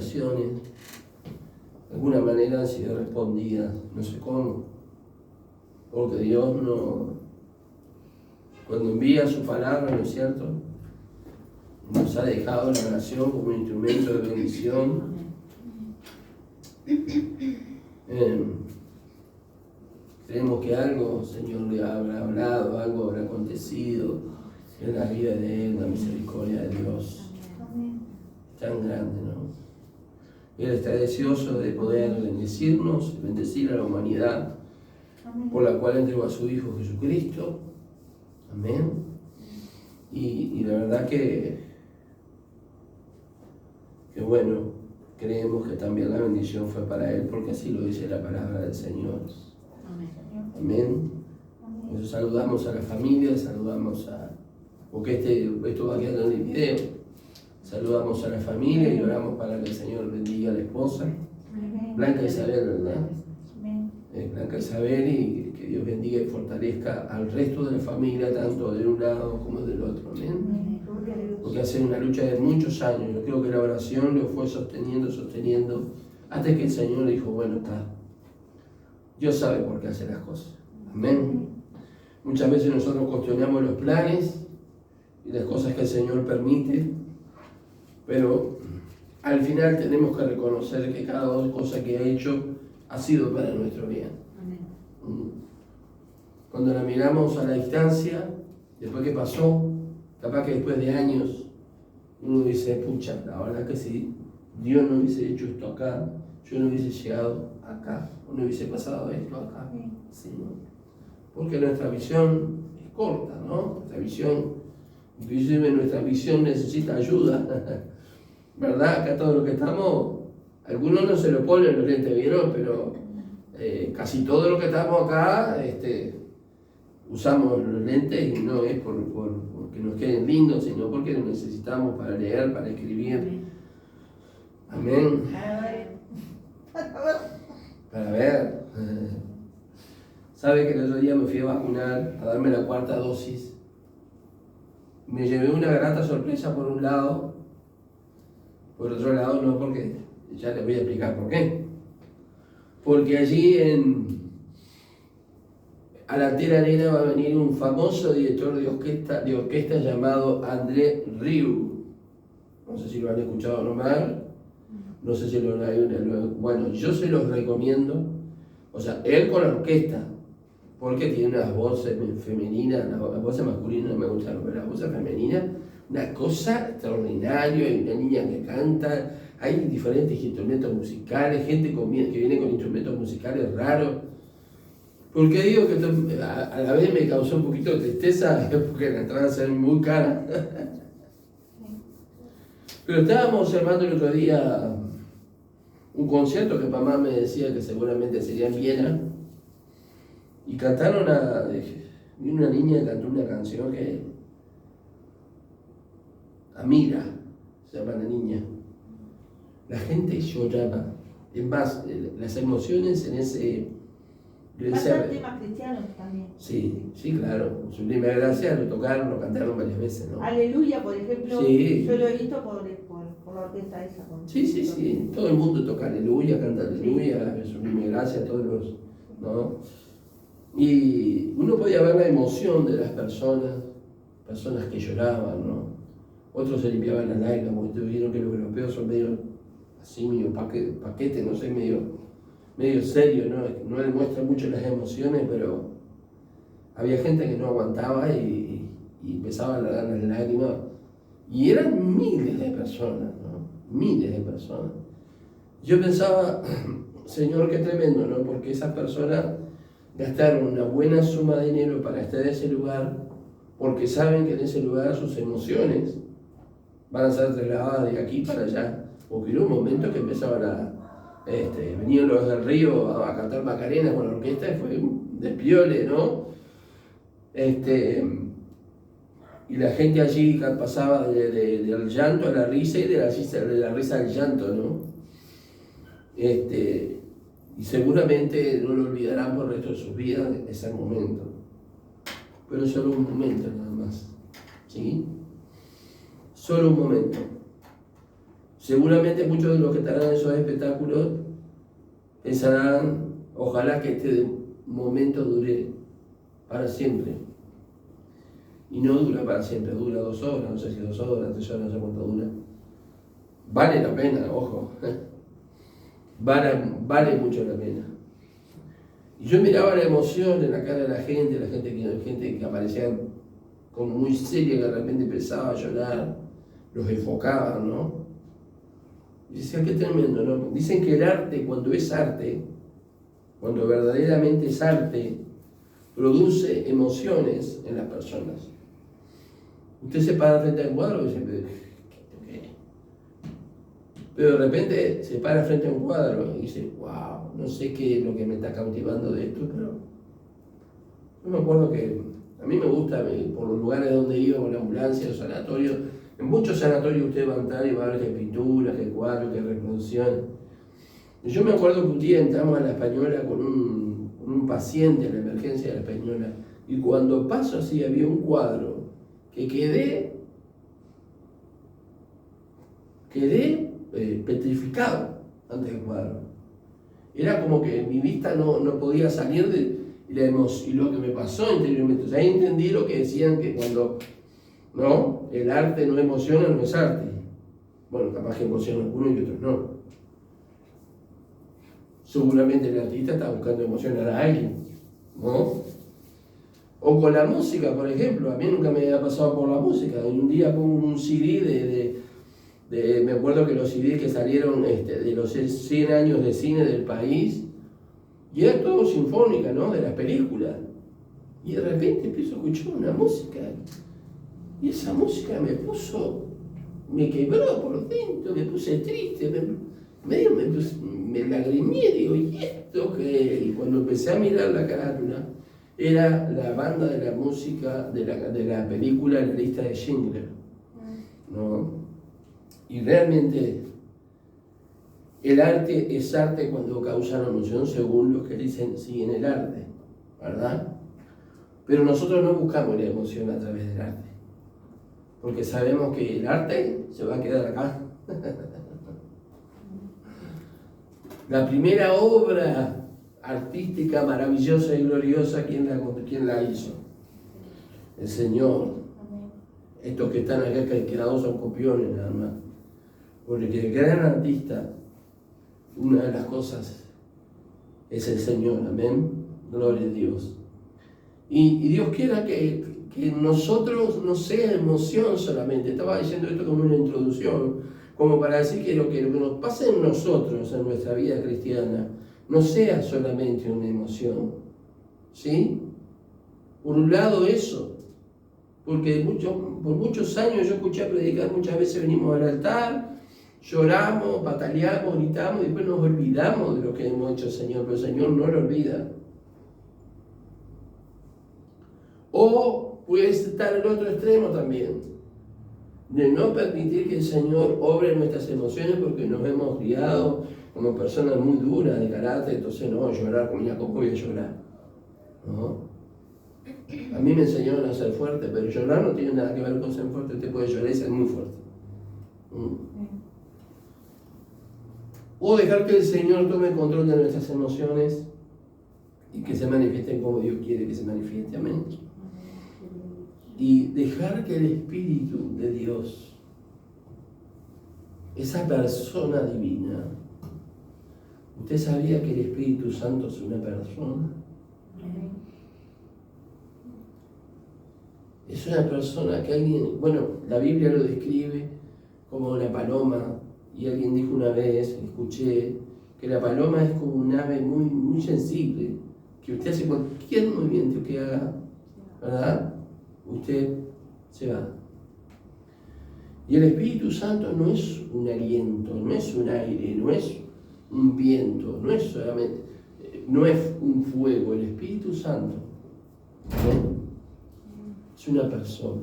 oraciones, de alguna manera han sido respondidas, no sé cómo, porque Dios cuando envía su palabra, ¿no es cierto?, nos ha dejado la oración como un instrumento de bendición. Creemos que algo, Señor, le habrá hablado, algo habrá acontecido en la vida de Él, la misericordia de Dios tan grande, ¿no? Él está deseoso de poder bendecirnos, bendecir a la humanidad, por la cual entregó a su Hijo Jesucristo. Amén. Y la verdad que bueno, creemos que también la bendición fue para Él, porque así lo dice la palabra del Señor. Amén. Entonces saludamos a la familia, saludamos porque esto va a quedar en el video. Saludamos a la familia y oramos para que el Señor bendiga a la esposa, Blanca Isabel, ¿verdad? Blanca Isabel, y que Dios bendiga y fortalezca al resto de la familia, tanto de un lado como del otro. Amén. Porque ha sido una lucha de muchos años. Yo creo que la oración lo fue sosteniendo, hasta que el Señor dijo, bueno, está. Dios sabe por qué hace las cosas. Amén. Muchas veces nosotros cuestionamos los planes y las cosas que el Señor permite, pero al final tenemos que reconocer que cada cosa que ha hecho ha sido para nuestro bien. Cuando la miramos a la distancia, después que pasó, capaz que después de años, uno dice, pucha, la verdad que si Dios no hubiese hecho esto acá, yo no hubiese llegado acá, o no hubiese pasado esto acá. Sí, ¿no? Porque nuestra visión es corta, ¿no? Nuestra visión, inclusive nuestra visión necesita ayuda, ¿verdad? Acá todos los que estamos, algunos no se lo ponen los lentes, ¿vieron? Pero casi todos los que estamos acá, usamos los lentes, y no es porque nos queden lindos, sino porque los necesitamos para leer, para escribir. Amén. Para ver. ¿Sabe que el otro día me fui a vacunar, a darme la 4ª dosis? Me llevé una grata sorpresa por un lado, por otro lado no, porque ya les voy a explicar por qué. Porque allí a la Tela Arena va a venir un famoso director de orquesta llamado André Rieu. No sé si lo han escuchado nombrar, no sé si bueno, yo se los recomiendo. O sea, él con la orquesta, porque tiene unas voces femeninas, las voces masculinas no me gustan, pero las voces femeninas, una cosa extraordinaria. Hay una niña que canta, hay diferentes instrumentos musicales, gente que viene con instrumentos musicales raros. Porque digo que a la vez me causó un poquito de tristeza, porque la entrada se ve muy cara. Pero estábamos observando el otro día un concierto que mamá me decía que seguramente sería en Viena, y cantaron vi una niña que cantó una canción que Amira se llama la niña. La gente lloraba. Es más, las emociones en ese temas cristianos también. Sí, claro. Sublime Gracia lo tocaron, lo cantaron varias veces, ¿no? Aleluya, por ejemplo, sí. Yo lo he visto por la orquesta esa. Sí. Todo el mundo toca Aleluya, canta Aleluya, Sublime Gracia, todos los, ¿no? Y uno podía ver la emoción de las personas que lloraban, ¿no? Otros se limpiaban las lágrimas, porque vieron que los europeos son medio así, medio paquete, no sé, medio serio, ¿no? No demuestran mucho las emociones, pero había gente que no aguantaba y empezaba a dar las lágrimas. Y eran miles de personas, ¿no? Miles de personas. Yo pensaba, Señor, qué tremendo, ¿no? Porque esas personas gastaron una buena suma de dinero para estar en ese lugar, porque saben que en ese lugar sus emociones van a ser trasladadas de aquí para allá. Porque hubo un momento que empezaban venían los del Río a cantar Macarena con la orquesta, y fue un despiole, ¿no? Y la gente allí pasaba del llanto a la risa, y de la risa al llanto, ¿no? Y seguramente no lo olvidarán por el resto de sus vidas ese momento. Pero solo un momento nada más, ¿sí? Solo un momento. Seguramente muchos de los que estarán en esos espectáculos pensarán, ojalá que este momento dure para siempre. Y no dura para siempre, dura 2 horas, no sé si 2 horas, 3 horas, no sé cuánto dura. Vale la pena, ojo. Vale mucho la pena. Y yo miraba la emoción en la cara de la gente que aparecía como muy seria, que de repente empezaba a llorar, los enfocaban, ¿no? Y decía, qué tremendo, ¿no? Dicen que el arte, cuando es arte, cuando verdaderamente es arte, produce emociones en las personas. Usted se para frente al cuadro y dice, ¿qué? Pero de repente se para frente a un cuadro y dice, wow, no sé qué es lo que me está cautivando de esto, pero yo me acuerdo que a mí me gusta, por los lugares donde iba, con la ambulancia, los sanatorios, en muchos sanatorios usted va a entrar y va a ver que hay pinturas, que hay cuadros, que hay reproducción. Y yo me acuerdo que un día entramos a la Española con un paciente en la emergencia de la Española, y cuando paso así había un cuadro que quedé petrificado ante el cuadro. Era como que mi vista no podía salir de y lo que me pasó interiormente. O sea, ahí entendí lo que decían, que cuando el arte no emociona, no es arte. Bueno, capaz que emociona a algunos y otros no. Seguramente el artista está buscando emocionar a alguien, ¿no? O con la música, por ejemplo. A mí nunca me había pasado por la música. Un día pongo un CD me acuerdo que los CDs que salieron de los 100 años de cine del país, y era todo sinfónica, ¿no? De las películas. Y de repente empiezo a escuchar una música, y esa música me quebró por dentro, me puse triste, me lagrimé, digo, ¿y esto qué? Y cuando empecé a mirar la carátula, era la banda de la música de la película La lista de Schindler, ¿no? Y realmente el arte es arte cuando causa una emoción, según los que dicen siguen el arte, ¿verdad? Pero nosotros no buscamos la emoción a través del arte, porque sabemos que el arte se va a quedar acá. La primera obra artística maravillosa y gloriosa, ¿quién la hizo? El Señor. Estos que están acá quedados son copiones nada más. Porque el gran artista, una de las cosas, es el Señor, amén, gloria a Dios. Y Dios quiera que nosotros no sea emoción solamente. Estaba diciendo esto como una introducción, como para decir que lo que nos pasa en nosotros, en nuestra vida cristiana, no sea solamente una emoción, ¿sí? Por un lado eso, porque por muchos años yo escuché predicar, muchas veces venimos al altar, lloramos, bataleamos, gritamos y después nos olvidamos de lo que hemos hecho el Señor, pero el Señor no lo olvida. O puede estar el otro extremo también, de no permitir que el Señor obre en nuestras emociones porque nos hemos criado como personas muy duras de carácter, entonces no, llorar como ya, ¿cómo voy a llorar? ¿No? A mí me enseñaron a ser fuerte, pero llorar no tiene nada que ver con ser fuerte. Usted puede llorar y ser muy fuerte. O dejar que el Señor tome el control de nuestras emociones y que se manifiesten como Dios quiere que se manifieste. Amén. Y dejar que el Espíritu de Dios, esa persona divina, ¿usted sabía que el Espíritu Santo es una persona? Es una persona que alguien, bueno, la Biblia lo describe como una paloma, y alguien dijo una vez, escuché, que la paloma es como un ave muy, muy sensible, que usted hace cualquier movimiento que haga, ¿verdad? Usted se va. Y el Espíritu Santo no es un aliento, no es un aire, no es un viento, no es solamente, no es un fuego. El Espíritu Santo, ¿no? Es una persona.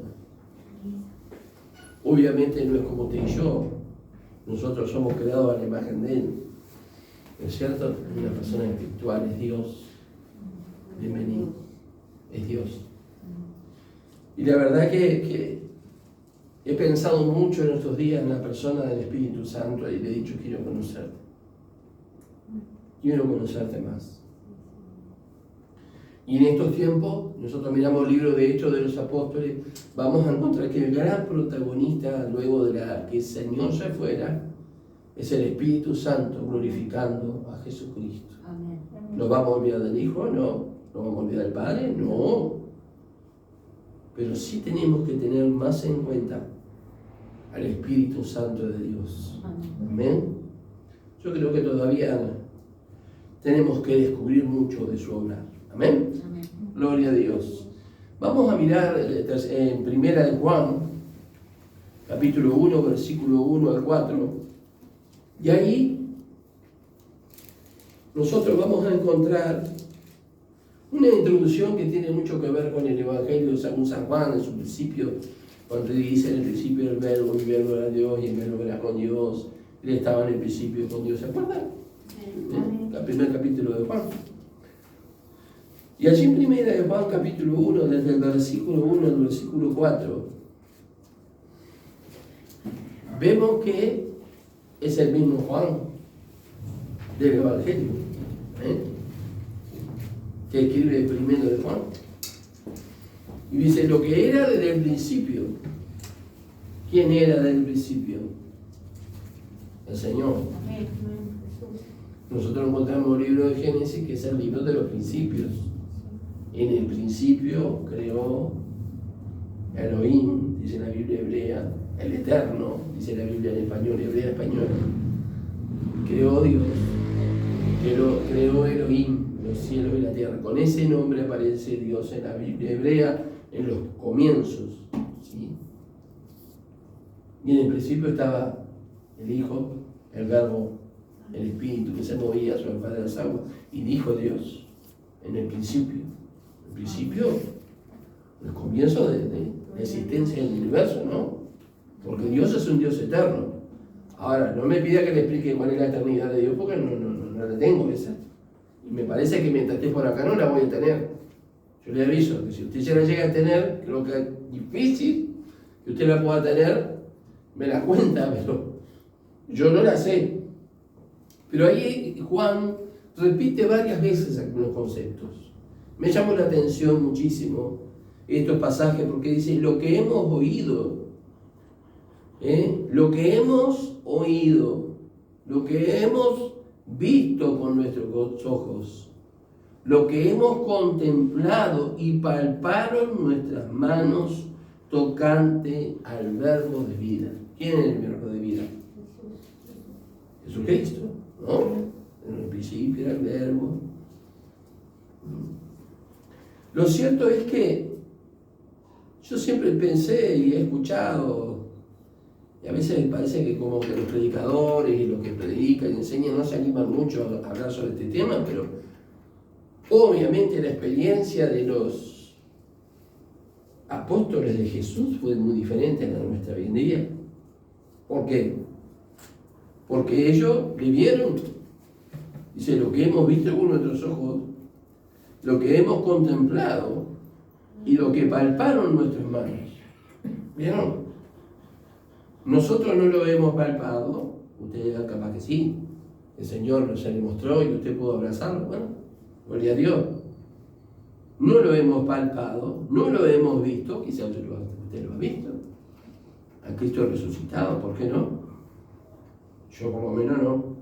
Obviamente no es como usted y yo. Nosotros somos creados a la imagen de Él. ¿No es cierto? Es una persona espiritual, es Dios. Bienvenido. Es Dios. Y la verdad que He pensado mucho en estos días en la persona del Espíritu Santo y le he dicho, quiero conocerte. Quiero conocerte más. Y en estos tiempos, nosotros miramos el libro de Hechos de los Apóstoles, vamos a encontrar que el gran protagonista, luego de que el Señor se fuera, es el Espíritu Santo glorificando a Jesucristo. Amén. ¿Nos vamos a olvidar del Hijo? No. ¿Nos vamos a olvidar del Padre? No. Pero sí tenemos que tener más en cuenta al Espíritu Santo de Dios. Amén. Yo creo que todavía tenemos que descubrir mucho de su obra. Amén. Amén. Gloria a Dios. Vamos a mirar en Primera de Juan, capítulo 1, versículo 1 al 4. Y ahí nosotros vamos a encontrar una introducción que tiene mucho que ver con el Evangelio según San Juan, en su principio, cuando dice en el principio el verbo era Dios y el verbo era con Dios, él estaba en el principio con Dios, ¿se acuerdan? El primer capítulo de Juan. Y allí en Primera de Juan, capítulo 1, desde el versículo 1 al versículo 4, vemos que es el mismo Juan del Evangelio, que escribe el primero de Juan. Y dice, lo que era desde el principio. ¿Quién era desde el principio? El Señor. Amén. Nosotros encontramos el libro de Génesis, que es el libro de los principios. En el principio creó Elohim, dice la Biblia hebrea, el Eterno, dice la Biblia en español, hebrea español. Creó Dios, creó Elohim, los cielos y la tierra. Con ese nombre aparece Dios en la Biblia hebrea en los comienzos. ¿Sí? Y en el principio estaba el Hijo, el Verbo, el Espíritu que se movía sobre el Padre de las aguas, y dijo Dios en el principio. El principio, el comienzo de la existencia del universo, ¿no? Porque Dios es un Dios eterno. Ahora, no me pida que le explique cuál es la eternidad de Dios, porque no la tengo esa. Y me parece que mientras esté por acá no la voy a tener. Yo le aviso que si usted se la llega a tener, creo que es difícil que usted la pueda tener, me la cuenta, pero yo no la sé. Pero ahí Juan repite varias veces algunos conceptos. Me llamó la atención muchísimo estos pasajes porque dice, lo que hemos oído, lo que hemos oído, lo que hemos visto con nuestros ojos, lo que hemos contemplado y palparon nuestras manos tocante al verbo de vida. ¿Quién es el verbo de vida? Jesucristo, ¿no? En el principio era el verbo. Lo cierto es que yo siempre pensé y he escuchado, y a veces me parece que como que los predicadores y los que predican y enseñan no se animan mucho a hablar sobre este tema, pero obviamente la experiencia de los apóstoles de Jesús fue muy diferente a la nuestra hoy en día. ¿Por qué? Porque ellos vivieron, dice, lo que hemos visto con nuestros ojos, lo que hemos contemplado y lo que palparon nuestras manos. ¿Vieron? Nosotros no lo hemos palpado, usted capaz que sí, el Señor se le mostró y usted pudo abrazarlo, bueno, gloria a Dios. No lo hemos palpado, no lo hemos visto, quizá usted lo ha visto, a Cristo resucitado, ¿por qué no? Yo por lo menos no.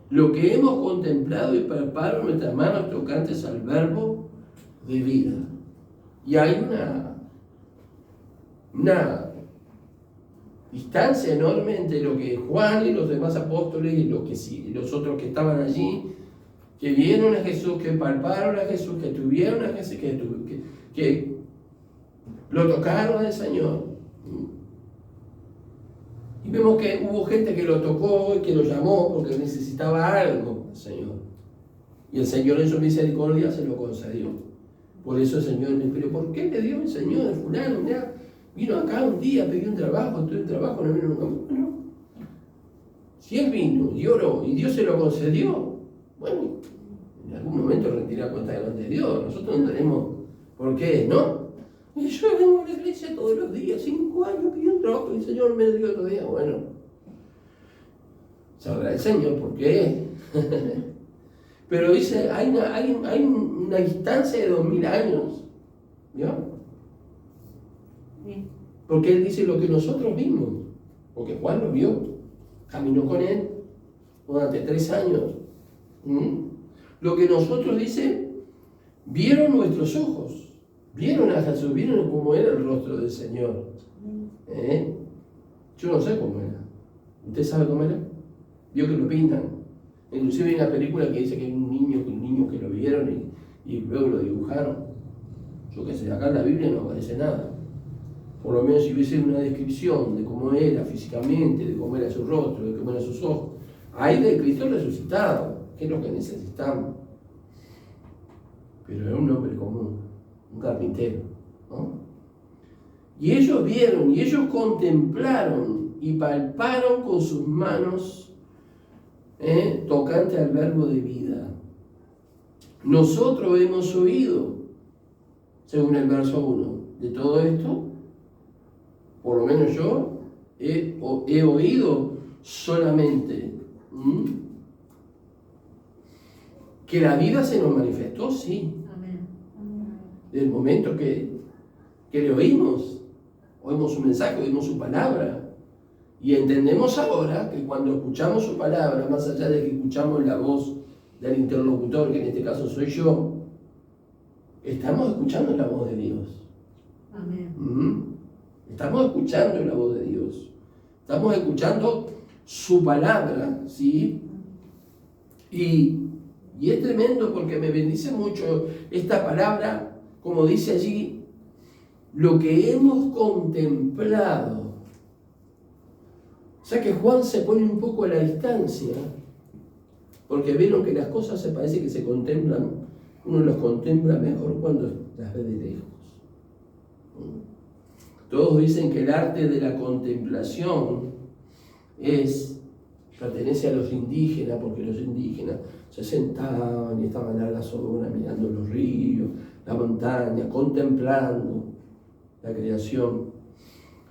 Lo que hemos contemplado y palpado nuestras manos tocantes al verbo de vida. Y hay una distancia enorme entre lo que Juan y los demás apóstoles y los otros que estaban allí, que vieron a Jesús, que palparon a Jesús, que tuvieron a Jesús, que lo tocaron al Señor. Y vemos que hubo gente que lo tocó y que lo llamó porque necesitaba algo al Señor. Y el Señor en su misericordia se lo concedió. Por eso el Señor me dijo, ¿pero por qué le dio el Señor a fulano? Mirá, vino acá un día, pidió un trabajo, tuve un trabajo, no vino nunca. Bueno, si él vino y oró y Dios se lo concedió, bueno, en algún momento rendirá cuenta delante de Dios. Nosotros no tenemos por qué, ¿no? Y yo vengo a la iglesia hace todos los días, 5 años pidió un trabajo y el Señor me dio otro día. Bueno, sabrá el Señor por qué. Pero dice, hay una distancia de 2000 años. ¿Vio? Sí. Porque Él dice lo que nosotros vimos. Porque Juan lo vio. Caminó con Él durante 3 años. Lo que nosotros, dice, vieron nuestros ojos. Vieron a Jesús, vieron cómo era el rostro del Señor. Yo no sé cómo era. ¿Usted sabe cómo era? Vio que lo pintan. Inclusive hay una película que dice que hay un niño que lo vieron y luego lo dibujaron. Yo qué sé, acá en la Biblia no aparece nada. Por lo menos si hubiese una descripción de cómo era físicamente, de cómo era su rostro, de cómo eran sus ojos. Hay de Cristo resucitado, que es lo que necesitamos. Pero era un hombre común, un carpintero, ¿no? Y ellos vieron, y ellos contemplaron, y palparon con sus manos tocante al verbo de vida. Nosotros hemos oído, según el verso 1, de todo esto, por lo menos yo he oído solamente que la vida se nos manifestó, sí. Amén. Desde el momento que le oímos su mensaje, oímos su palabra. Y entendemos ahora que cuando escuchamos su palabra, más allá de que escuchamos la voz del interlocutor, que en este caso soy yo, estamos escuchando la voz de Dios. Amén. Estamos escuchando la voz de Dios. Estamos escuchando su palabra, ¿sí? Y es tremendo porque me bendice mucho esta palabra, como dice allí, lo que hemos contemplado. O sea que Juan se pone un poco a la distancia, porque vieron que las cosas se parece que se contemplan, uno las contempla mejor cuando las ve de lejos. Todos dicen que el arte de la contemplación pertenece a los indígenas, porque los indígenas se sentaban y estaban a las horas mirando los ríos, la montaña, contemplando la creación.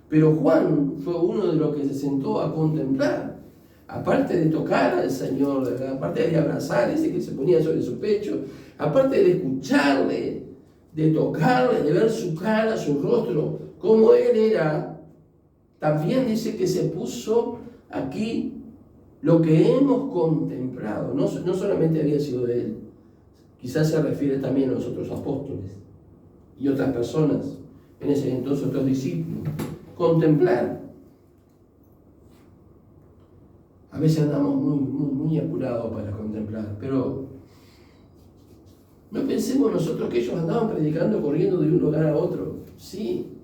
Pero Juan fue uno de los que se sentó a contemplar, aparte de tocar al Señor, aparte de abrazar ese que se ponía sobre su pecho, aparte de escucharle, de tocarle, de ver su cara, su rostro, cómo él era. También dice que se puso aquí lo que hemos contemplado. No solamente había sido él, quizás se refiere también a los otros apóstoles y otras personas, en ese entonces otros discípulos. Contemplar. A veces andamos muy apurados para contemplar, pero no pensemos nosotros que ellos andaban predicando corriendo de un lugar a otro. Sí,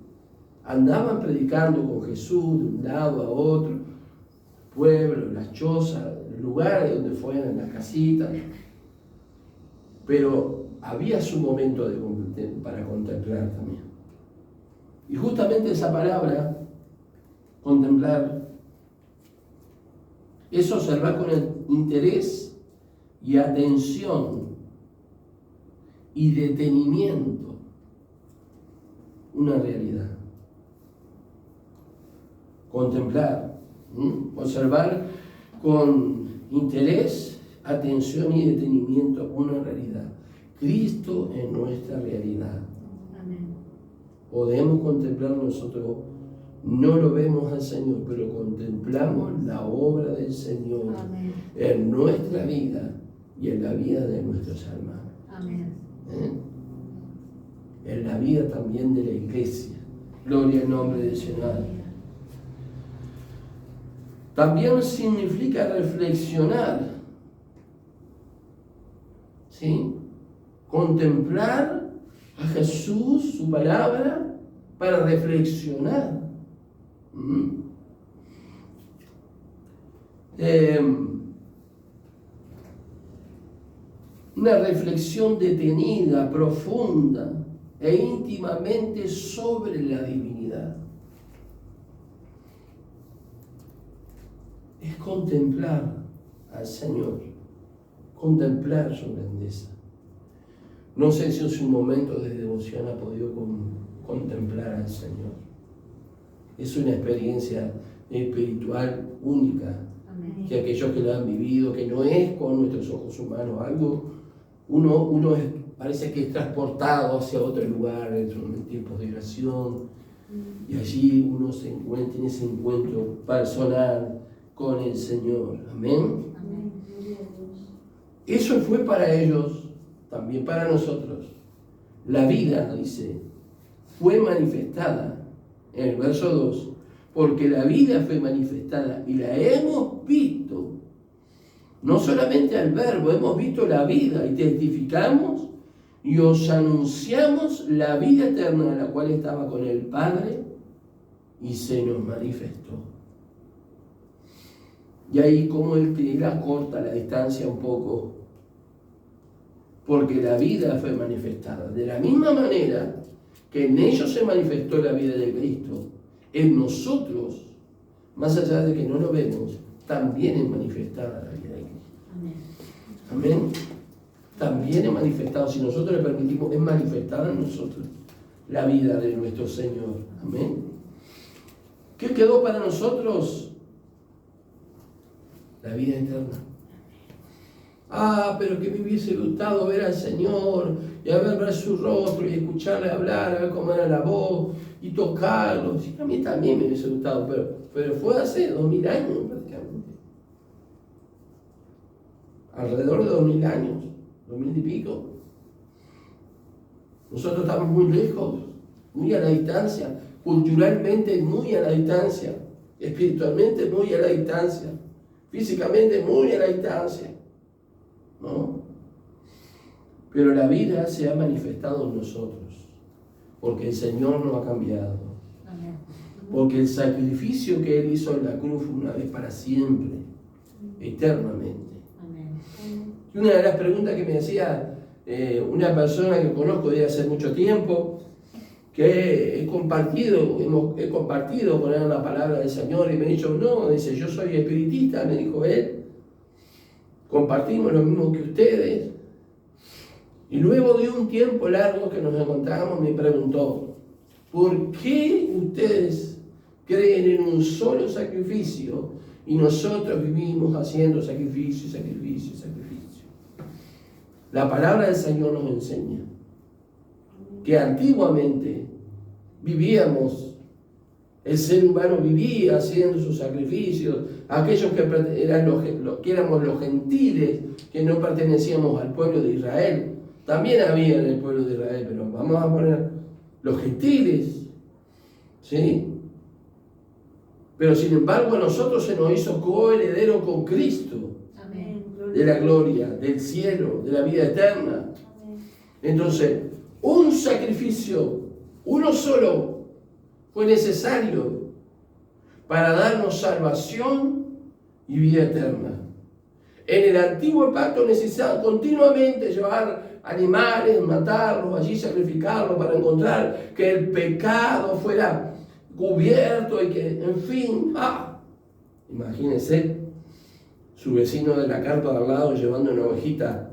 andaban predicando con Jesús de un lado a otro, pueblos, las chozas, lugares donde fueran, las casitas, pero había su momento para contemplar también. Y justamente esa palabra, contemplar, es observar con interés y atención y detenimiento una realidad. Contemplar, observar con interés, atención y detenimiento una realidad. Cristo es nuestra realidad. Amén. Podemos contemplar nosotros, no lo vemos al Señor, pero contemplamos la obra del Señor. Amén. En nuestra vida y en la vida de nuestros hermanos. Amén. En la vida también de la iglesia. Gloria al nombre del Señor. También significa reflexionar, ¿sí? Contemplar a Jesús, su palabra, para reflexionar. Una reflexión detenida, profunda e íntimamente sobre la divinidad. Es contemplar al Señor, contemplar su grandeza. No sé si en su momento de devoción ha podido contemplar al Señor. Es una experiencia espiritual única, Amén. que aquellos que lo han vivido, que no es con nuestros ojos humanos, algo, uno parece que es transportado hacia otro lugar en tiempos de oración, y allí uno se encuentra en ese encuentro personal con el Señor. Amén. Amén. Eso fue para ellos, también para nosotros. La vida, dice, fue manifestada, en el verso 2, porque la vida fue manifestada y la hemos visto. No solamente al verbo, hemos visto la vida y testificamos y os anunciamos la vida eterna, la cual estaba con el Padre y se nos manifestó. Y ahí como él te acorta la distancia un poco, porque la vida fue manifestada. De la misma manera que en ellos se manifestó la vida de Cristo, en nosotros, más allá de que no lo vemos, también es manifestada la vida de Cristo. Amén. Amén. También es manifestado, si nosotros le permitimos, es manifestada en nosotros la vida de nuestro Señor. Amén. ¿Qué quedó para nosotros? La vida eterna. Pero que me hubiese gustado ver al Señor y ver su rostro y escucharle hablar, a ver cómo era la voz y tocarlo. Sí, a mí también me hubiese gustado, pero fue hace 2000 años prácticamente. Alrededor de 2000 años, 2000 y pico. Nosotros estamos muy lejos, muy a la distancia, culturalmente muy a la distancia, espiritualmente muy a la distancia, físicamente muy a la distancia. ¿No? Pero la vida se ha manifestado en nosotros, porque el Señor no ha cambiado, Amén. porque el sacrificio que Él hizo en la cruz fue una vez para siempre, eternamente. Amén. Y una de las preguntas que me hacía una persona que conozco desde hace mucho tiempo, que he compartido con él la palabra del Señor, y me ha dicho, no, dice, yo soy espiritista, me dijo él, compartimos lo mismo que ustedes. Y luego de un tiempo largo que nos encontramos, me preguntó, ¿por qué ustedes creen en un solo sacrificio y nosotros vivimos haciendo sacrificio, sacrificio, sacrificio? La palabra del Señor nos enseña que antiguamente el ser humano vivía haciendo sus sacrificios, aquellos que éramos los gentiles, que no pertenecíamos al pueblo de Israel. También había en el pueblo de Israel, pero vamos a poner los gentiles, ¿sí? Pero sin embargo a nosotros se nos hizo coheredero con Cristo, Amén. de la gloria, del cielo, de la vida eterna. Entonces, un sacrificio, uno solo, fue necesario para darnos salvación y vida eterna. En el antiguo pacto necesitaban continuamente llevar animales, matarlos, allí sacrificarlos para encontrar que el pecado fuera cubierto y que, en fin, imagínense su vecino de la carpa de al lado llevando una ovejita,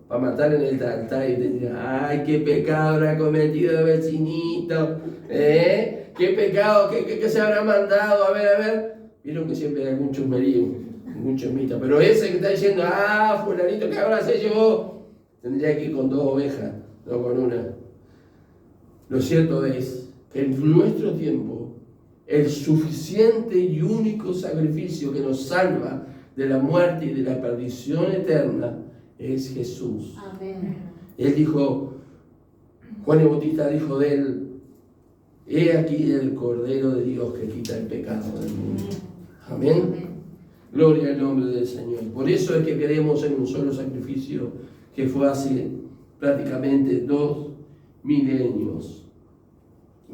para matar en el altar y te dirá, ay, qué pecado habrá cometido el vecinito, qué pecado, qué se habrá mandado, a ver, vieron que siempre hay algún chusmerío, algún chusmita, pero ese que está diciendo, fulanito que ahora se llevó, tendría que ir con 2 ovejas, no con una. Lo cierto es que en nuestro tiempo, el suficiente y único sacrificio que nos salva de la muerte y de la perdición eterna es Jesús. Amén. Él dijo, Juan el Bautista dijo de él, he aquí el Cordero de Dios que quita el pecado del mundo. Amén. Amén. Gloria al nombre del Señor. Por eso es que queremos en un solo sacrificio que fue hace prácticamente 2 milenios.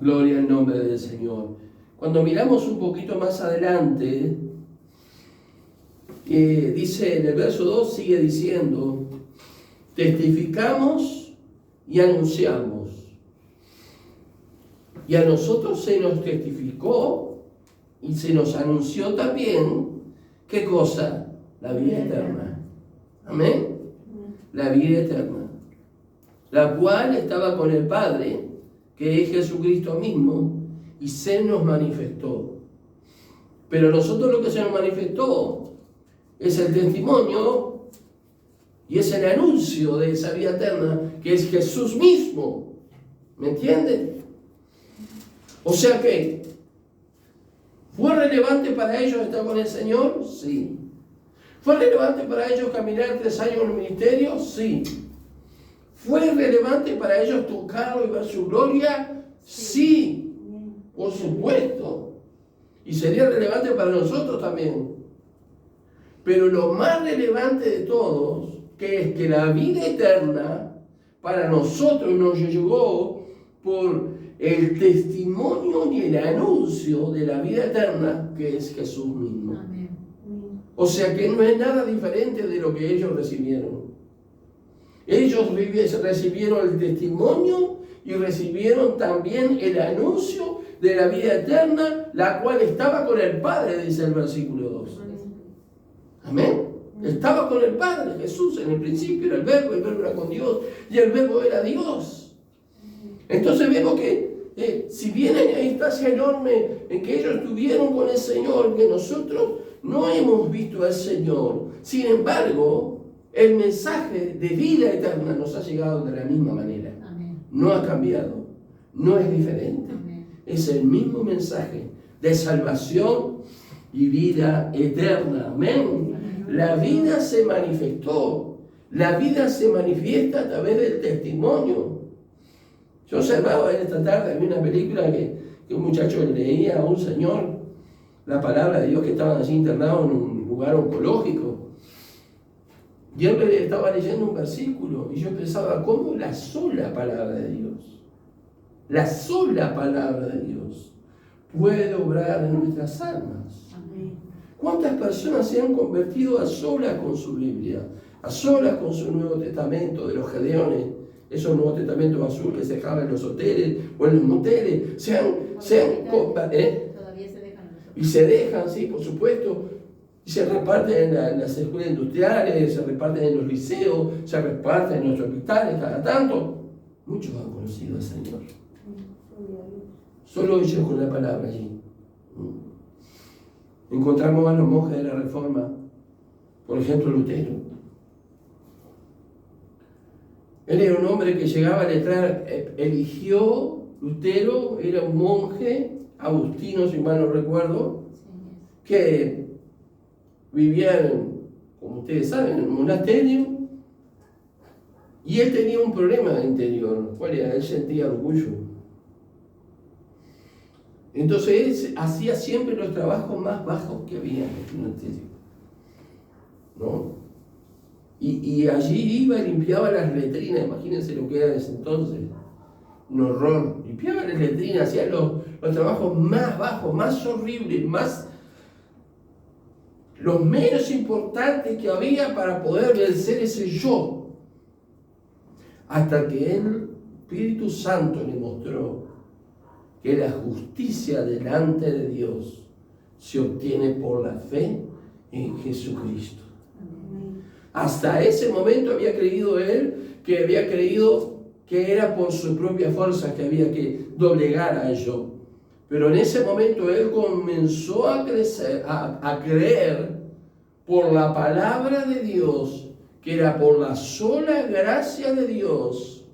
Gloria al nombre del Señor. Cuando miramos un poquito más adelante, dice en el verso 2, sigue diciendo, testificamos y anunciamos. Y a nosotros se nos testificó y se nos anunció también, ¿qué cosa? La vida eterna. Amén. La vida eterna. la cual estaba con el Padre, que es Jesucristo mismo, y se nos manifestó. Pero nosotros lo que se nos manifestó es el testimonio y es el anuncio de esa vida eterna, que es Jesús mismo. ¿Me entienden? O sea que, ¿fue relevante para ellos estar con el Señor? Sí. ¿Fue relevante para ellos caminar 3 años en el ministerio? Sí. ¿Fue relevante para ellos tocarlo y ver su gloria? Sí, por supuesto. Y sería relevante para nosotros también. Pero lo más relevante de todos, que es que la vida eterna para nosotros nos llegó por el testimonio y el anuncio de la vida eterna, que es Jesús mismo. Amén. O sea que no es nada diferente de lo que ellos recibieron. Ellos recibieron el testimonio y recibieron también el anuncio de la vida eterna, la cual estaba con el Padre, dice el versículo 2. Amén. Estaba con el Padre, Jesús, en el principio era el verbo era con Dios, y el verbo era Dios. Entonces vemos que si bien hay instancia enorme en que ellos estuvieron con el Señor, que nosotros no hemos visto al Señor, sin embargo, el mensaje de vida eterna nos ha llegado de la misma manera. Amén. No ha cambiado, no es diferente. Amén. Es el mismo mensaje de salvación y vida eterna. Amén. La vida se manifestó, la vida se manifiesta a través del testimonio. Yo observaba esta tarde, había una película que un muchacho leía a un señor la palabra de Dios, que estaban así internados en un lugar oncológico. Y él estaba leyendo un versículo y yo pensaba, ¿cómo la sola palabra de Dios, la sola palabra de Dios puede obrar en nuestras almas? Amén. ¿Cuántas personas se han convertido a solas con su Biblia, a solas con su Nuevo Testamento de los Gedeones, esos Nuevos Testamentos azules que se dejaban en los hoteles o en los moteles? Todavía se dejan. Y se dejan, sí, por supuesto. Y se reparten en las escuelas industriales, se reparten en los liceos, se reparten en los hospitales cada tanto. Muchos han conocido al Señor. Solo ellos con la palabra allí. Encontramos a los monjes de la Reforma, por ejemplo Lutero. Él era un hombre que llegaba a letrar, eligió, Lutero era un monje, agustino si mal no recuerdo, que vivían, como ustedes saben, en un monasterio, y él tenía un problema interior. ¿Cuál era? Él sentía orgullo. Entonces él hacía siempre los trabajos más bajos que había en el monasterio, ¿no? Y allí iba y limpiaba las letrinas. Imagínense lo que era en ese entonces, un horror. Limpiaba las letrinas, hacía los trabajos más bajos, más horribles, los menos importantes que había para poder vencer ese yo. Hasta que el Espíritu Santo le mostró que la justicia delante de Dios se obtiene por la fe en Jesucristo. Hasta ese momento había creído él que era por su propia fuerza que había que doblegar al yo. Pero en ese momento él comenzó a creer por la palabra de Dios, que era por la sola gracia de Dios,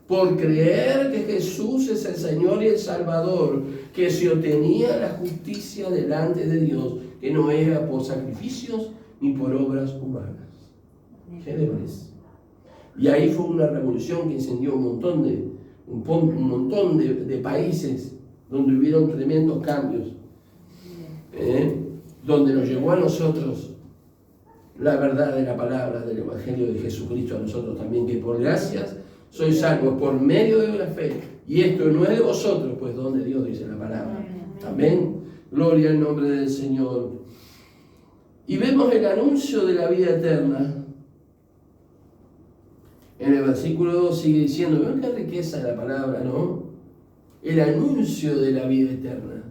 por creer que Jesús es el Señor y el Salvador, que se obtenía la justicia delante de Dios, que no era por sacrificios ni por obras humanas. ¿Qué le parece? Y ahí fue una revolución que incendió un montón de países donde hubieron tremendos cambios, donde nos llevó a nosotros la verdad de la palabra del Evangelio de Jesucristo, a nosotros también, que por gracias sois salvos por medio de la fe, y esto no es de vosotros, pues donde Dios dice la palabra. Amén. Gloria al nombre del Señor. Y vemos el anuncio de la vida eterna. En el versículo 2 sigue diciendo, ¿ven qué riqueza la palabra, no? El anuncio de la vida eterna.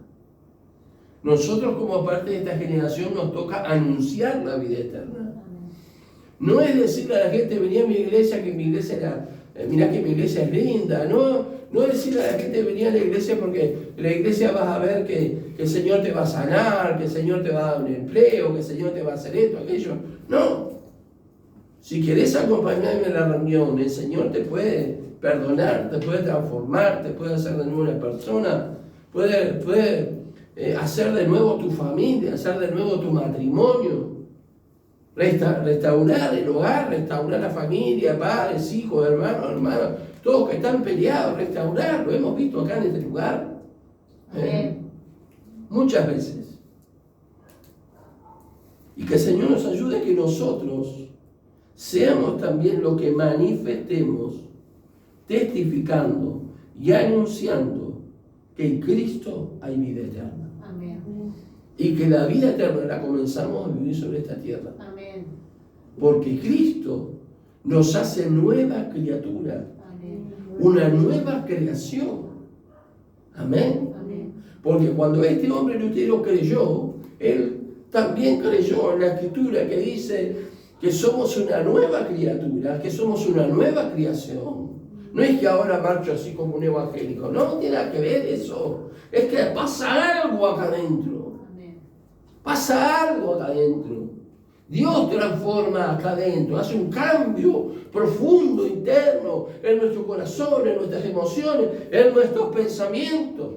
Nosotros como parte de esta generación nos toca anunciar la vida eterna. No es decirle a la gente, venía a mi iglesia, que mi iglesia era mirá que mi iglesia es linda. No decirle a la gente venir a la iglesia porque en la iglesia vas a ver que el Señor te va a sanar, que el Señor te va a dar un empleo, que el Señor te va a hacer esto, aquello. No. Si querés acompañarme en la reunión, el Señor te puede perdonar, te puede transformar, te puede hacer de nuevo una persona, puede hacer de nuevo tu familia, hacer de nuevo tu matrimonio, restaurar el hogar, restaurar la familia, padres, hijos, hermanos, todos que están peleados, restaurar, lo hemos visto acá en este lugar. Muchas veces. Y que el Señor nos ayude a que nosotros seamos también los que manifestemos, testificando y anunciando que en Cristo hay vida eterna. Amén. Y que la vida eterna la comenzamos a vivir sobre esta tierra. Amén. Porque Cristo nos hace nueva criatura. Amén. Una nueva creación. Amén. Amén. Porque cuando este hombre lutero creyó, él también creyó en la Escritura que dice que somos una nueva criatura, que somos una nueva creación. No es que ahora marcho así como un evangélico, no tiene nada que ver eso. Es que pasa algo acá adentro. Amén. Pasa algo acá adentro. Dios transforma acá adentro, hace un cambio profundo, interno, en nuestro corazón, en nuestras emociones, en nuestros pensamientos.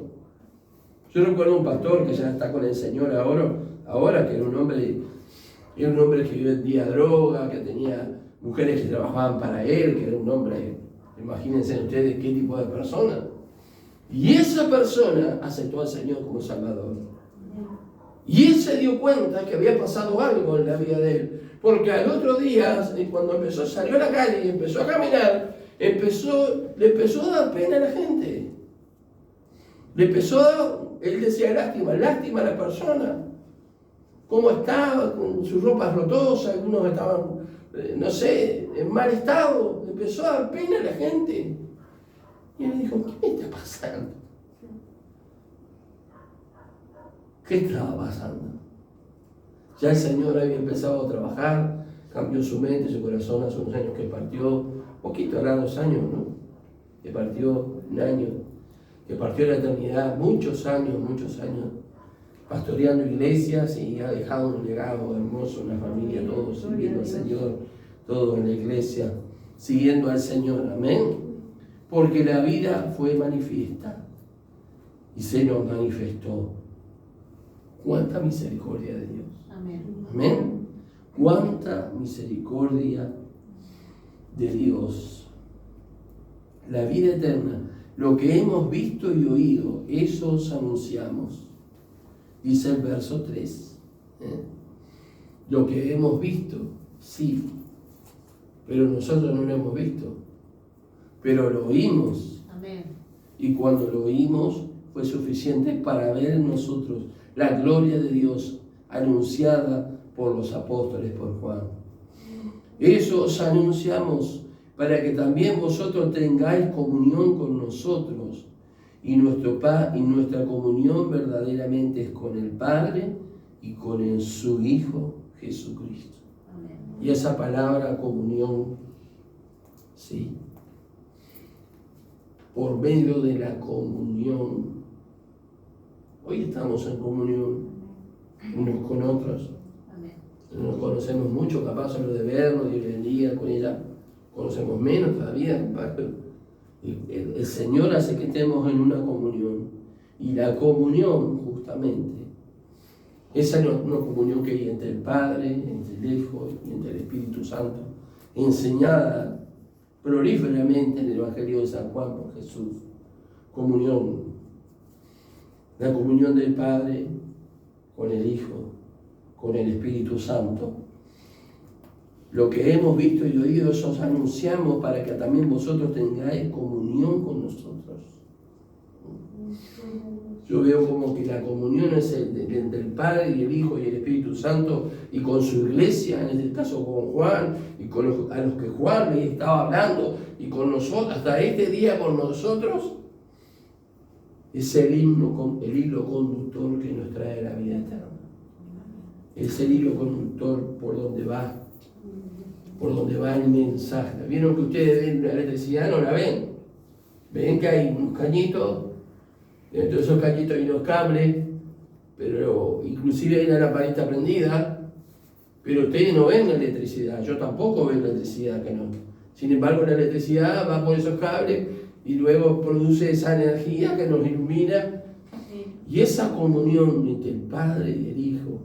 Yo recuerdo un pastor que ya está con el Señor ahora que era un hombre que vendía droga, que tenía mujeres que trabajaban para él, que era un hombre, imagínense ustedes qué tipo de persona. Y esa persona aceptó al Señor como Salvador. Y él se dio cuenta que había pasado algo en la vida de él. Porque al otro día, cuando salió a la calle y empezó a caminar, le empezó a dar pena a la gente. Él decía lástima a la persona. Cómo estaba, con sus ropas rotosas, algunos estaban, en mal estado. Le empezó a dar pena a la gente. Y él dijo, ¿qué me está pasando? ¿Qué estaba pasando? Ya el Señor había empezado a trabajar, cambió su mente, su corazón hace unos años que partió, poquito, hará 2 años, ¿no? Que partió un año, que partió la eternidad, muchos años, pastoreando iglesias y ha dejado un legado hermoso, una familia, todos sirviendo al Señor, todos en la iglesia, siguiendo al Señor, amén. Porque la vida fue manifiesta y se nos manifestó. Cuánta misericordia de Dios. Amén. Amén. Cuánta misericordia de Dios. La vida eterna, lo que hemos visto y oído, eso os anunciamos. Dice el verso 3. Lo que hemos visto, sí, pero nosotros no lo hemos visto. Pero lo oímos. Amén. Y cuando lo oímos fue suficiente para ver en nosotros la gloria de Dios anunciada por los apóstoles, por Juan. Eso os anunciamos para que también vosotros tengáis comunión con nosotros. Y nuestra comunión verdaderamente es con el Padre y con su Hijo Jesucristo. Amén. Y esa palabra comunión, sí, por medio de la comunión. Hoy estamos en comunión unos con otros. Amén. Nos conocemos mucho, capaz solo de vernos y hoy en día con ella conocemos menos todavía. El Señor hace que estemos en una comunión. Y la comunión, justamente, esa es una comunión que hay entre el Padre, entre el Hijo y entre el Espíritu Santo, enseñada prolíferamente en el Evangelio de San Juan por Jesús. Comunión. La comunión del Padre con el Hijo, con el Espíritu Santo. Lo que hemos visto y oído, eso os anunciamos para que también vosotros tengáis comunión con nosotros. Yo veo como que la comunión es entre el Padre y el Hijo y el Espíritu Santo y con su iglesia, en este caso con Juan y a los que Juan le estaba hablando y con nosotros, hasta este día con nosotros, es el hilo conductor que nos trae la vida eterna. Es el hilo conductor por donde va por donde va el mensaje. ¿Vieron que ustedes ven la electricidad? No la ven. Ven que hay unos cañitos, dentro de esos cañitos hay unos cables, pero inclusive hay una lamparita prendida, pero ustedes no ven la electricidad, yo tampoco veo la electricidad, que no. Sin embargo, la electricidad va por esos cables y luego produce esa energía que nos ilumina. Y esa comunión entre el Padre y el Hijo,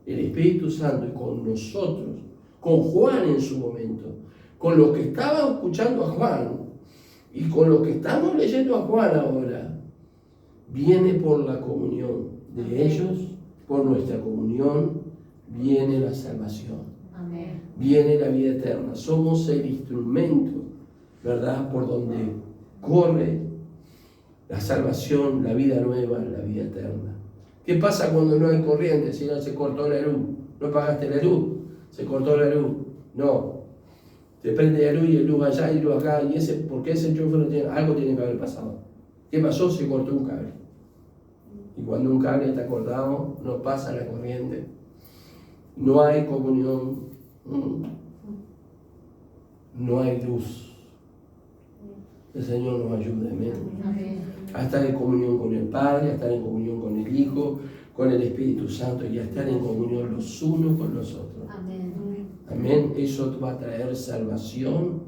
el Espíritu Santo y con nosotros, con Juan en su momento, con los que estaban escuchando a Juan y con los que estamos leyendo a Juan ahora, viene por la comunión de ellos, por nuestra comunión, viene la salvación. Amén. Viene la vida eterna. Somos el instrumento, ¿verdad?, por donde corre la salvación, la vida nueva, la vida eterna. ¿Qué pasa cuando no hay corriente? Si no, se cortó la luz, no pagaste la luz, se cortó la luz. No, te prende la luz y el luz allá y luz acá, y ese, porque ese enchufe no tiene, algo tiene que haber pasado. ¿Qué pasó? Se cortó un cable. Y cuando un cable está cortado, no pasa la corriente, no hay comunión, no hay luz. El Señor nos ayude, amén. A estar en comunión con el Padre, a estar en comunión con el Hijo, con el Espíritu Santo y a estar en comunión los unos con los otros. Amén. Amén. Eso va a traer salvación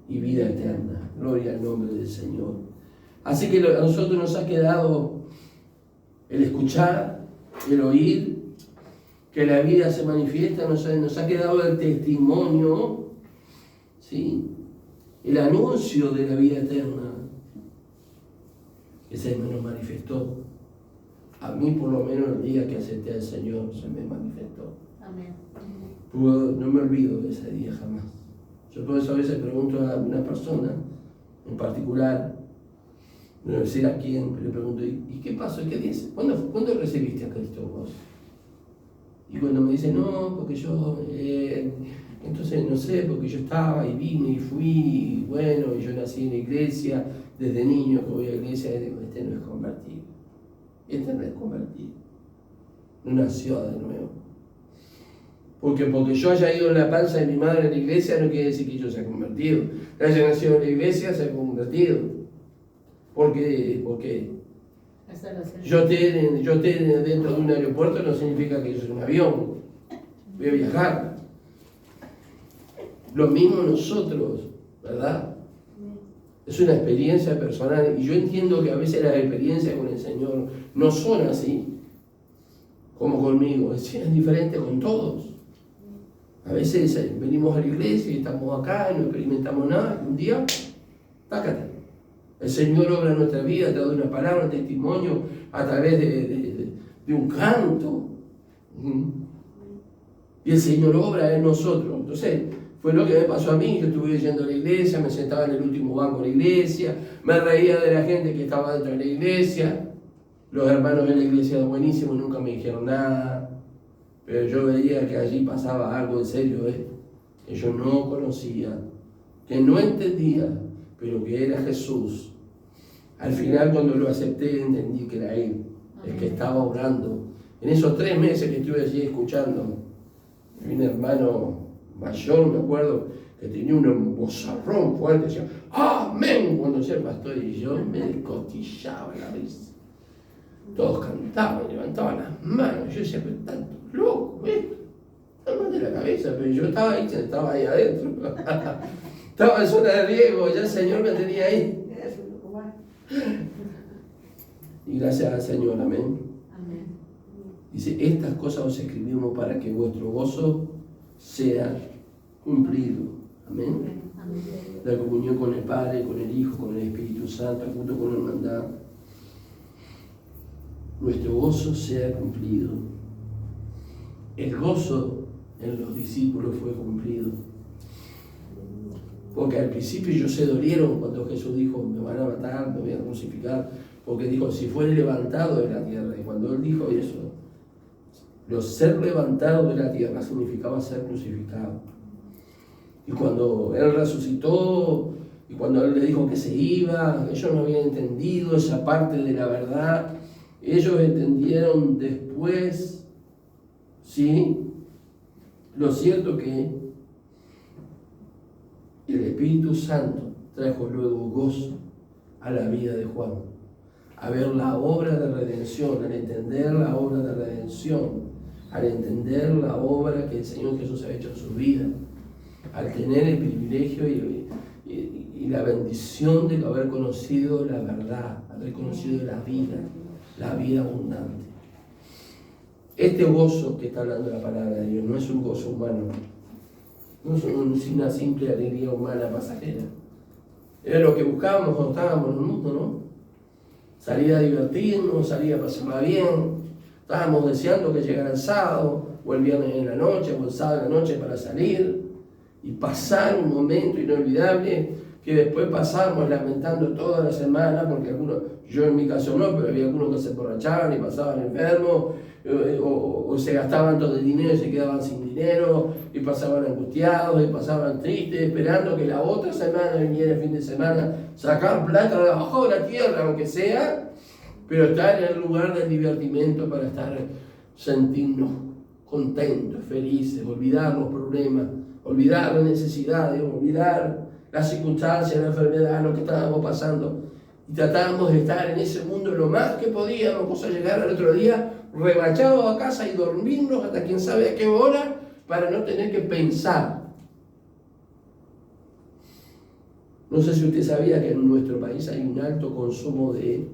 y vida eterna. Gloria al nombre del Señor. Así que a nosotros nos ha quedado el escuchar, el oír, que la vida se manifiesta, nos ha quedado el testimonio, ¿sí?, el anuncio de la vida eterna, que se me manifestó. A mí, por lo menos, el día que acepté al Señor, se me manifestó. Amén. No me olvido de ese día jamás. Yo por eso a veces pregunto a una persona en particular, no voy a decir a quién, pero le pregunto, ¿y qué pasó? ¿Qué dice? ¿Cuándo recibiste a Cristo vos? Y cuando me dice, no, porque yo, entonces no sé, porque yo estaba y vine y fui, y bueno, y yo nací en la iglesia, desde niño que voy a la iglesia, y digo, este no es convertido, este no es convertido, no nació de nuevo. Porque yo haya ido en la panza de mi madre en la iglesia no quiere decir que yo sea convertido. Que haya nacido en la iglesia sea convertido. Porque yo esté dentro de un aeropuerto no significa que yo soy un avión. Voy a viajar. Lo mismo nosotros, ¿verdad? Es una experiencia personal. Y yo entiendo que a veces las experiencias con el Señor no son así, como conmigo. Es diferente con todos. A veces venimos a la iglesia y estamos acá y no experimentamos nada. Y un día, tácate. El Señor obra en nuestra vida a través de una palabra, un testimonio, a través de un canto. Y el Señor obra en nosotros. Entonces, fue lo que me pasó a mí. Yo estuve yendo a la iglesia, me sentaba en el último banco de la iglesia, me reía de la gente que estaba dentro de la iglesia. Los hermanos de la iglesia eran buenísimos, nunca me dijeron nada. Pero yo veía que allí pasaba algo en serio, que yo no conocía, que no entendía, pero que era Jesús. Al final, cuando lo acepté, entendí que era Él, el que estaba orando. En esos 3 meses que estuve allí escuchando, un hermano mayor, me acuerdo, que tenía un bozarrón fuerte, decía, ¡amén! Cuando decía el pastor, y yo me descostillaba la risa. Todos cantaban, levantaban las manos, yo decía, pero tanto loco, estaba mal de la cabeza, pero yo estaba ahí adentro. Estaba en zona de riesgo, ya el Señor me tenía ahí. Y gracias al Señor, amén. Amén. Dice, estas cosas os escribimos para que vuestro gozo sea cumplido. Amén. Amén. La comunión con el Padre, con el Hijo, con el Espíritu Santo, junto con la hermandad. Nuestro gozo sea cumplido. El gozo en los discípulos fue cumplido. Porque al principio ellos se dolieron cuando Jesús dijo, me van a matar, me voy a crucificar. Porque dijo, si fuere levantado de la tierra. Y cuando él dijo eso, ser levantado de la tierra significaba ser crucificado. Y cuando él resucitó, y cuando él le dijo que se iba, ellos no habían entendido esa parte de la verdad. Ellos entendieron después, ¿sí? Lo cierto que el Espíritu Santo trajo luego gozo a la vida de Juan. A ver la obra de redención, al entender la obra de redención, al entender la obra que el Señor Jesús ha hecho en su vida, al tener el privilegio y la bendición de haber conocido la verdad, haber conocido la vida abundante. Este gozo que está hablando la palabra de Dios no es un gozo humano, no es una simple alegría humana pasajera. Era lo que buscábamos cuando estábamos en el mundo, ¿no? Salir a divertirnos, salir a pasarla bien. Estábamos deseando que llegara el sábado, o el viernes en la noche, o el sábado en la noche para salir y pasar un momento inolvidable que después pasamos lamentando toda la semana, porque algunos, yo en mi caso no, pero había algunos que se emborrachaban y pasaban enfermos, o se gastaban todo el dinero y se quedaban sin dinero, y pasaban angustiados, y pasaban tristes, esperando que la otra semana viniera el fin de semana, sacar plata de abajo de la tierra, aunque sea, pero estar en el lugar del divertimento para sentirnos contentos, felices, olvidar los problemas, olvidar las necesidades, olvidar las circunstancias, la enfermedad, lo que estábamos pasando. Y tratábamos de estar en ese mundo lo más que podíamos, cosa llegar al otro día rebachados a casa y dormirnos hasta quién sabe a qué hora para no tener que pensar. No sé si usted sabía que en nuestro país hay un alto consumo de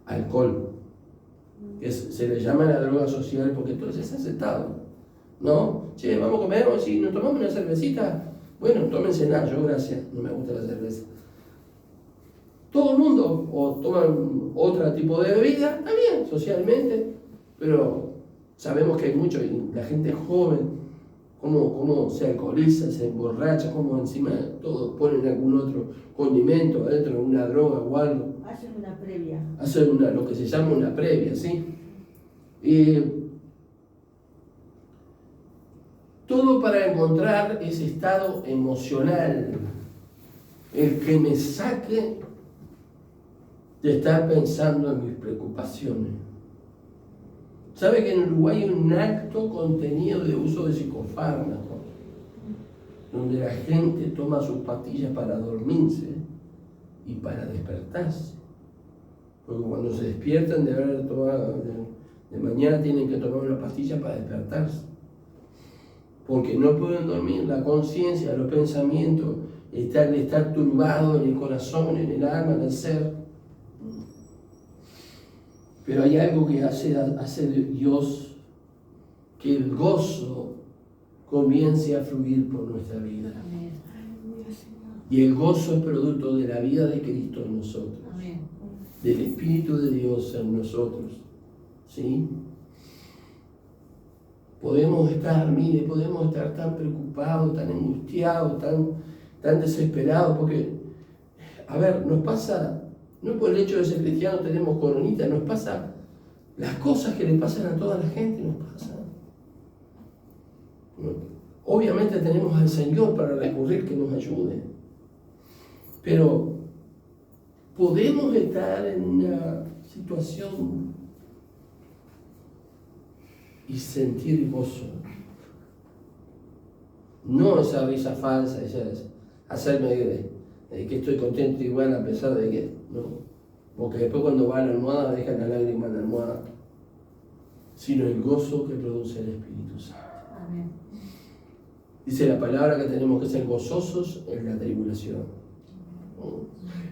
alcohol, que se le llama la droga social porque todo es aceptado, ¿no? Che, vamos a comer, si nos tomamos una cervecita, bueno, tómense nada, yo gracias, no me gusta la cerveza. Todo el mundo o toman otro tipo de bebida, está bien, socialmente, pero sabemos que hay mucho, y la gente joven, cómo se alcoholiza, se emborracha, cómo encima todos ponen algún otro condimento adentro de una droga o algo. Hacen una previa. Hacen lo que se llama una previa, ¿sí? Y todo para encontrar ese estado emocional, el que me saque de estar pensando en mis preocupaciones. ¿Sabe que en Uruguay hay un alto contenido de uso de psicofármacos? Donde la gente toma sus pastillas para dormirse y para despertarse. Porque cuando se despiertan de haber tomado, de mañana tienen que tomar una pastilla para despertarse. Porque no pueden dormir, la conciencia, los pensamientos, estar turbado en el corazón, en el alma, en el ser. Pero hay algo que hace de Dios que el gozo comience a fluir por nuestra vida. Amén. Y el gozo es producto de la vida de Cristo en nosotros. Amén. Del Espíritu de Dios en nosotros. ¿Sí? Podemos estar tan preocupados, tan angustiados, tan desesperados, porque, a ver, nos pasa, no por el hecho de ser cristianos tenemos coronita, nos pasa las cosas que le pasan a toda la gente, nos pasan. Obviamente tenemos al Señor para recurrir que nos ayude, pero podemos estar en una situación y sentir gozo. No esa risa falsa, hacerme que estoy contento igual a pesar de que no. Porque después cuando va a la almohada deja la lágrima en la almohada. Sino el gozo que produce el Espíritu Santo. Amén. Dice la palabra que tenemos que ser gozosos en la tribulación.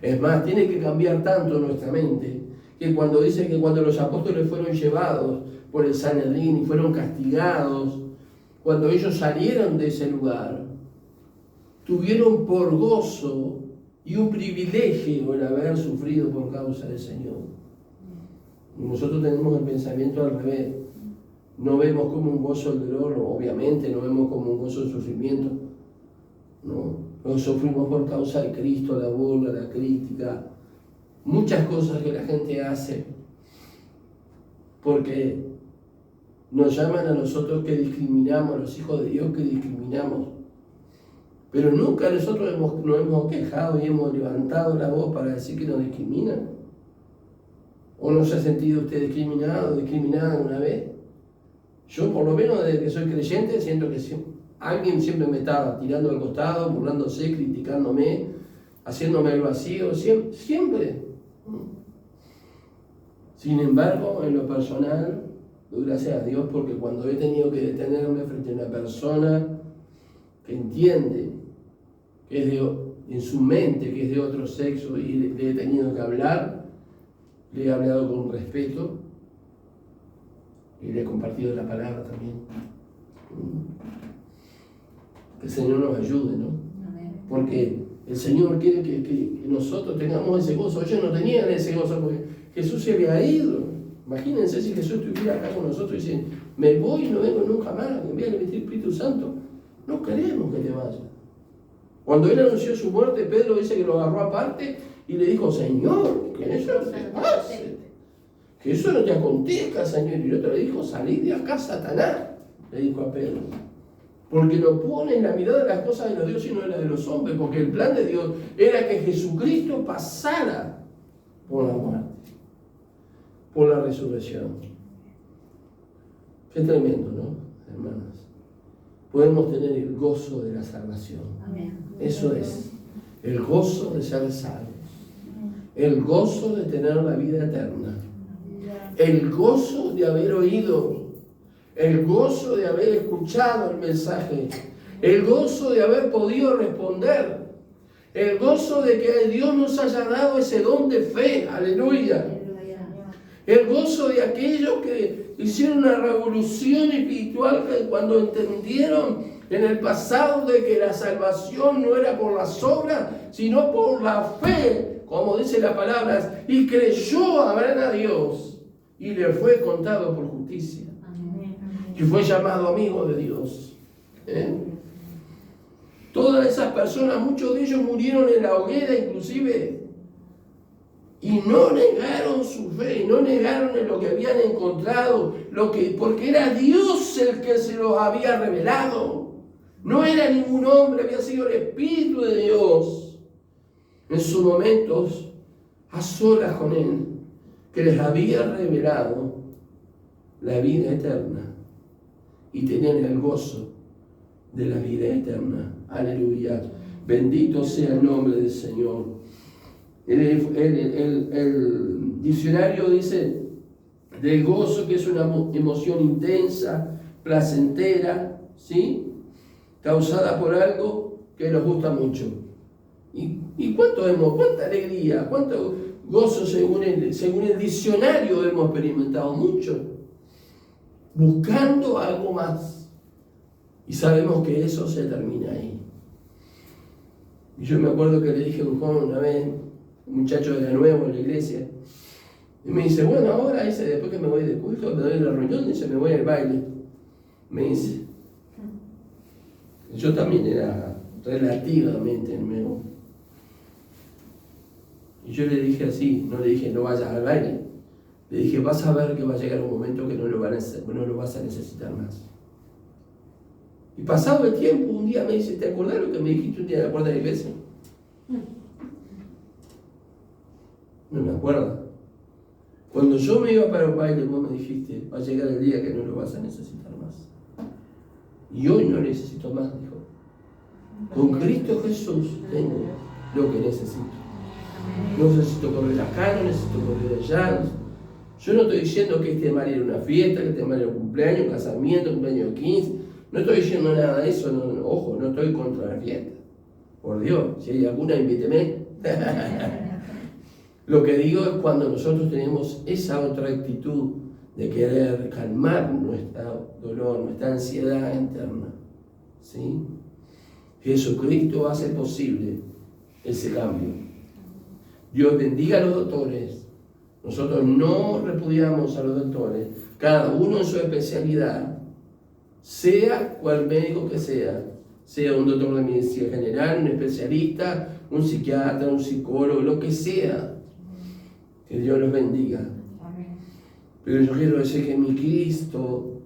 Es más, tiene que cambiar tanto nuestra mente que cuando dice que cuando los apóstoles fueron llevados por el Sanedrín y fueron castigados, cuando ellos salieron de ese lugar, tuvieron por gozo y un privilegio el haber sufrido por causa del Señor. Y nosotros tenemos el pensamiento al revés. No vemos como un gozo el dolor, obviamente, no vemos como un gozo el sufrimiento. No, nos sufrimos por causa de Cristo, la burla, la crítica, muchas cosas que la gente hace, porque nos llaman a nosotros que discriminamos, a los hijos de Dios que discriminamos. Pero nunca nosotros nos hemos quejado y hemos levantado la voz para decir que nos discriminan. ¿O no se ha sentido usted discriminado o discriminada alguna vez? Yo, por lo menos, desde que soy creyente, siento que sí, alguien siempre me estaba tirando al costado, burlándose, criticándome, haciéndome el vacío, siempre. Sin embargo, en lo personal, doy gracias a Dios porque cuando he tenido que detenerme frente a una persona que entiende que es en su mente que es de otro sexo y le he tenido que hablar, le he hablado con respeto y le he compartido la palabra también. Que el Señor nos ayude, ¿no? Porque el Señor quiere que nosotros tengamos ese gozo. Ellos no tenían ese gozo porque Jesús se había ido. Imagínense si Jesús estuviera acá con nosotros y dice, me voy y no vengo nunca más, envía el Espíritu Santo. No queremos que te vaya. Cuando él anunció su muerte, Pedro dice que lo agarró aparte y le dijo, Señor, que eso no te pase, que eso no te acontezca, Señor. Y el otro le dijo, salid de acá, Satanás, le dijo a Pedro. Porque no pone en la mirada de las cosas de los dioses sino en la de los hombres, porque el plan de Dios era que Jesucristo pasara por la muerte, por la resurrección. Qué tremendo, ¿no, hermanas? Podemos tener el gozo de la salvación. Amén. Eso es, el gozo de ser salvos, el gozo de tener la vida eterna, el gozo de haber oído, el gozo de haber escuchado el mensaje, el gozo de haber podido responder, el gozo de que Dios nos haya dado ese don de fe, aleluya. El gozo de aquellos que hicieron una revolución espiritual cuando entendieron en el pasado de que la salvación no era por las obras, sino por la fe, como dice la palabra, y creyó Abraham a Dios y le fue contado por justicia. Y fue llamado amigo de Dios. Todas esas personas, muchos de ellos murieron en la hoguera inclusive. Y no negaron su fe, no negaron en lo que habían encontrado, porque era Dios el que se los había revelado. No era ningún hombre, había sido el Espíritu de Dios. En sus momentos, a solas con Él, que les había revelado la vida eterna. Y tenían el gozo de la vida eterna. Aleluya. Bendito sea el nombre del Señor. El diccionario dice del gozo que es una emoción intensa, placentera, ¿sí? Causada por algo que nos gusta mucho. ¿Y cuánta alegría, cuánto gozo según el diccionario hemos experimentado mucho? Buscando algo más. Y sabemos que eso se termina ahí. Y yo me acuerdo que le dije a un joven una vez, un muchacho de la nuevo en la iglesia, y me dice, bueno, ahora dice, después que me voy de culto, me doy la reunión, dice, me voy al baile. Me dice, yo también era relativamente nuevo. Y yo le dije así, no le dije, no vayas al baile. Le dije, vas a ver que va a llegar un momento que no lo vas a necesitar más. Y pasado el tiempo, un día me dice, ¿te acordás lo que me dijiste un día en la puerta de la iglesia? No me acuerdo. Cuando yo me iba para el baile, vos me dijiste, va a llegar el día que no lo vas a necesitar más. Y hoy no necesito más, dijo. Con Cristo Jesús tengo lo que necesito. No necesito correr acá, no necesito correr allá. Yo no estoy diciendo que esté mal ir a una fiesta, que esté mal ir a un cumpleaños, un casamiento, un cumpleaños 15. No estoy diciendo nada de eso, ojo, no estoy contra la fiesta. Por Dios, si hay alguna, invíteme. Lo que digo es cuando nosotros tenemos esa otra actitud de querer calmar nuestro dolor, nuestra ansiedad interna. ¿Sí? Jesucristo hace posible ese cambio. Dios bendiga a los doctores. Nosotros no repudiamos a los doctores, cada uno en su especialidad, sea cual médico que sea un doctor de medicina general, un especialista, un psiquiatra, un psicólogo, lo que sea. Que Dios los bendiga. Pero yo quiero decir que mi Cristo,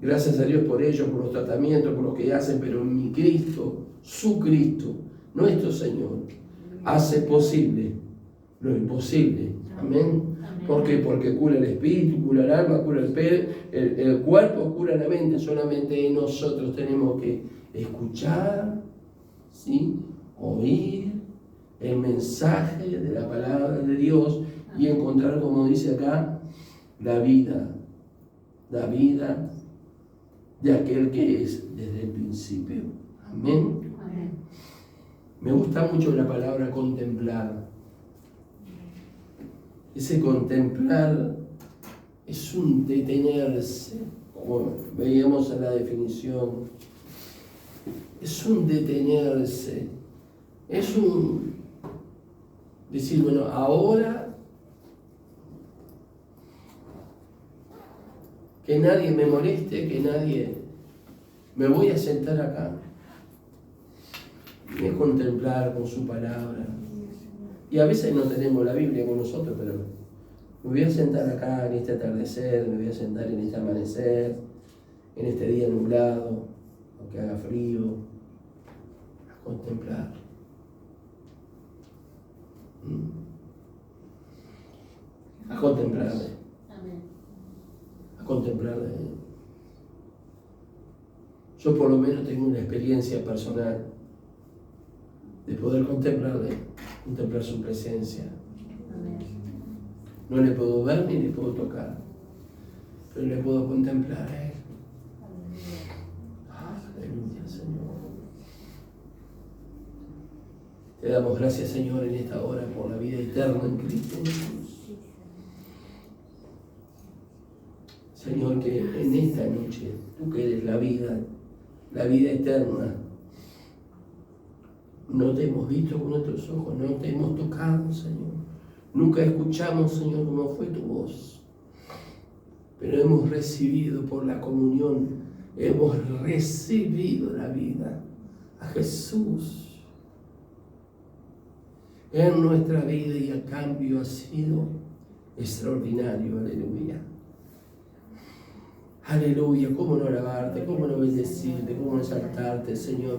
gracias a Dios por ellos, por los tratamientos, por lo que hacen, pero mi Cristo, su Cristo, nuestro Señor, hace posible lo imposible. Amén. ¿Por qué? Porque cura el espíritu, cura el alma, cura el cuerpo, cura la mente. Solamente nosotros tenemos que escuchar, ¿sí? Oír el mensaje de la palabra de Dios y encontrar, como dice acá, la vida de aquel que es desde el principio. Amén. Amén. Me gusta mucho la palabra contemplar. Ese contemplar es un detenerse, como veíamos en la definición. Es un detenerse. Es un decir, bueno, ahora que nadie me moleste, que nadie... Me voy a sentar acá. Y es contemplar con su palabra. Y a veces no tenemos la Biblia con nosotros, pero me voy a sentar acá en este atardecer, me voy a sentar en este amanecer, en este día nublado, aunque haga frío, a contemplar. A contemplarle. A contemplarle. Yo por lo menos tengo una experiencia personal de poder contemplarle, contemplar su presencia. No le puedo ver ni le puedo tocar, pero le puedo contemplar a Él. Aleluya, Señor. Te damos gracias, Señor, en esta hora por la vida eterna en Cristo Jesús. Señor, que en esta noche, tú que eres la vida eterna, no te hemos visto con nuestros ojos, no te hemos tocado, Señor. Nunca escuchamos, Señor, cómo fue tu voz. Pero hemos recibido por la comunión, hemos recibido la vida a Jesús en nuestra vida y a cambio ha sido extraordinario. Aleluya. Aleluya. Cómo no alabarte, cómo no bendecirte, cómo no exaltarte, Señor.